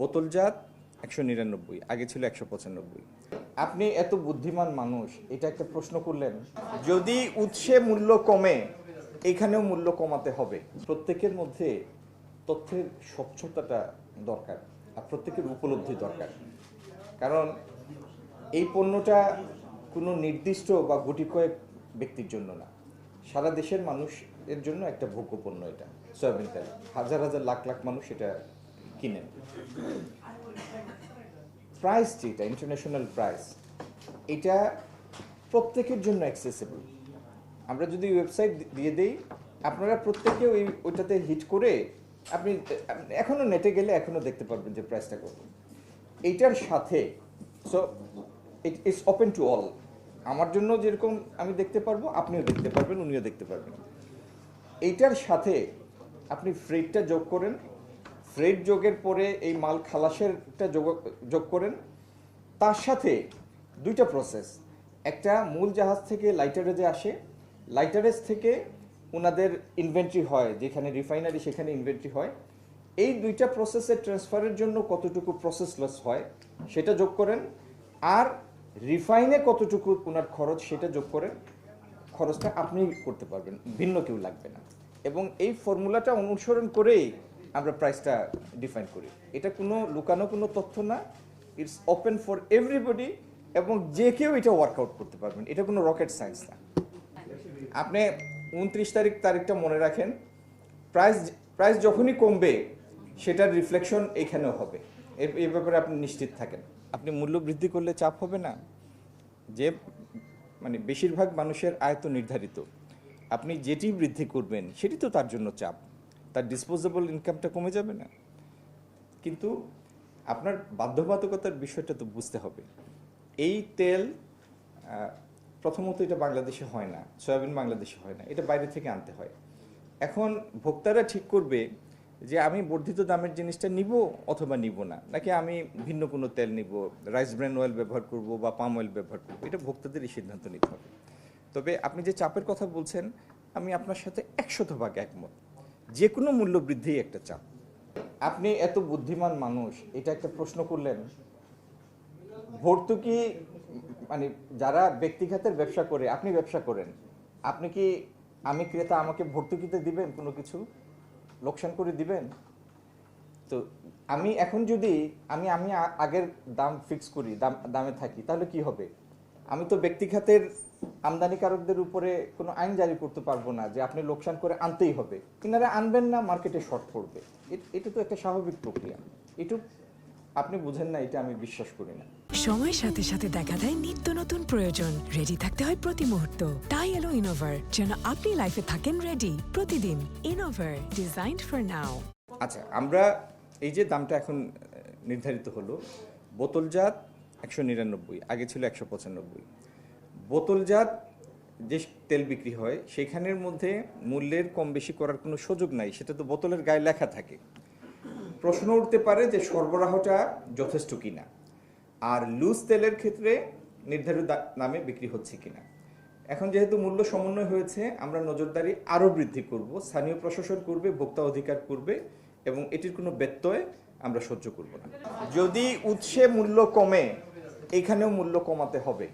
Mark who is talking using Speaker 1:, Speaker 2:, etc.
Speaker 1: বোতলজাত ১৯৯, আগে ছিল ১৯৫। আপনি এত বুদ্ধিমান মানুষ, এটা একটা প্রশ্ন করলেন। যদি উৎসে মূল্য কমে, এখানেও মূল্য কমাতে হবে। প্রত্যেকের মধ্যে তথ্যের স্বচ্ছতাটা দরকার, আর প্রত্যেকের উপলব্ধি দরকার। কারণ এই পণ্যটা কোনো নির্দিষ্ট বা গুটি কয়েক ব্যক্তির জন্য না, সারা দেশের মানুষের জন্য একটা ভোগ্য পণ্য। এটা সয়াবিন তেল, হাজার হাজার লাখ লাখ মানুষ এটা কিনেন। প্রাইস যেটা ইন্টারন্যাশনাল প্রাইস, এটা প্রত্যেকের জন্য অ্যাক্সেসিবল। আমরা যদি ওয়েবসাইট দিয়ে দিই, আপনারা প্রত্যেকে ওইটাতে হিট করে আপনি এখনও নেটে গেলে এখনও দেখতে পারবেন যে প্রাইসটা কত। এইটার সাথে so it's open to all. আমার জন্য যেরকম আমি দেখতে পারবো, আপনিও দেখতে পারবেন, উনিও দেখতে পারবেন। এইটার সাথে আপনি ফ্রেটটা যোগ করেন, ফ্রেট যোগের পরে এই মাল খালাসেরটা যোগ করেন। তার সাথে দুইটা প্রসেস, একটা মূল জাহাজ থেকে লাইটারেজে আসে, লাইটারেজ থেকে ওনাদের ইনভেন্টরি হয়, যেখানে রিফাইনারি সেখানে ইনভেন্টরি হয়। এই দুইটা প্রসেসের ট্রান্সফারের জন্য কতটুকু প্রসেস লস হয় সেটা যোগ করেন, আর রিফাইনে কতটুকু ওনার খরচ সেটা যোগ করেন। খরচটা আপনি করতে পারবেন, ভিন্ন কেউ লাগবে না। এবং এই ফর্মুলাটা অনুসরণ করেই আমরা প্রাইসটা ডিফাইন করি। এটা কোনো লুকানো কোনো তথ্য না, ইটস ওপেন ফর এভরিবডি, এবং যে কেউ এটা ওয়ার্কআউট করতে পারবেন। এটা কোনো রকেট সায়েন্স না। আপনি 29 তারিখটা মনে রাখেন। প্রাইস যখনই কমবে সেটার রিফ্লেকশন এখানেও হবে, এই ব্যাপারে আপনি নিশ্চিত থাকেন। আপনি মূল্য বৃদ্ধি করলে চাপ হবে না, যে মানে বেশিরভাগ মানুষের আয় তো নির্ধারিত। আপনি যেটি বৃদ্ধি করবেন সেটি তো তার জন্য চাপ, তার ডিসপোজেবল ইনকামটা কমে যাবে না। কিন্তু আপনার বাধ্যবাধকতার বিষয়টা তো বুঝতে হবে। এই তেল প্রথমত এটা বাংলাদেশে হয় না, সয়াবিন বাংলাদেশে হয় না, এটা বাইরে থেকে আনতে হয়। এখন ভোক্তারা ঠিক করবে যে আমি বর্ধিত দামের জিনিসটা নিব অথবা নিব না, নাকি আমি ভিন্ন কোনো তেল নিব, রাইস ব্র্যান অয়েল ব্যবহার করব বা পাম অয়েল ব্যবহার করব। এটা ভোক্তাদেরই সিদ্ধান্ত নিতে হবে। তবে আপনি যে চাপের কথা বলছেন, আমি আপনার সাথে 100% একমত। যে কোনো মূল্য বৃদ্ধিই একটা চাপ। আপনি এত বুদ্ধিমান মানুষ, এটা একটা প্রশ্ন করলেন। ভর্তুকি মানে যারা ব্যক্তিগতের ব্যবসা করে, আপনি ব্যবসা করেন, আপনি কি, আমি ক্রেতা, আমাকে ভর্তুকিতে দিবেন কোনো কিছু, লোকসান করে দিবেন? তো আমি এখন যদি আমি আগের দাম ফিক্স করি, দামে থাকি, তাহলে কি হবে? আমি তো ব্যক্তিগতের আমদানিকারকদের উপরে কোনো আইন জারি করতে পারবো না যে আপনি লোকসান করে আনতেই হবে। কিনারা আনবেন না, মার্কেটে শর্ট পড়বে। এটা তো একটা স্বাভাবিক প্রক্রিয়া। একটু আপনি বুঝেন না, এটা আমি বিশ্বাস করি না।
Speaker 2: সময়ের সাথে সাথে দেখা দেয় নিত্য নতুন প্রয়োজন। রেডি থাকতে হয় প্রতি মুহূর্ত। তাই এলো ইনোভার, যেন আপনি লাইফে থাকেন রেডি প্রতিদিন। Innova, designed for now.
Speaker 1: আচ্ছা, আমরা এই যে দামটা এখন নির্ধারিত হলো, বোতলজাত ১৯৯, আগে ছিল ১৯৫। বোতলজাত যে তেল বিক্রি হয় সেখানের মধ্যে মূল্যের কম বেশি করার কোনো সুযোগ নাই, সেটা তো বোতলের গায়ে লেখা থাকে। প্রশ্ন উঠতে পারে যে সরবরাহটা যথেষ্ট কিনা, আর লুজ তেলের ক্ষেত্রে নির্ধারিত দামে বিক্রি হচ্ছে কিনা। এখন যেহেতু মূল্য সমন্বয় হয়েছে, আমরা নজরদারি আরও বৃদ্ধি করব, স্থানীয় প্রশাসন করবে, ভোক্তা অধিকার করবে, এবং এটির কোনো ব্যত্যয় আমরা সহ্য করব না। যদি উৎসে মূল্য কমে, এখানেও মূল্য কমাতে হবে।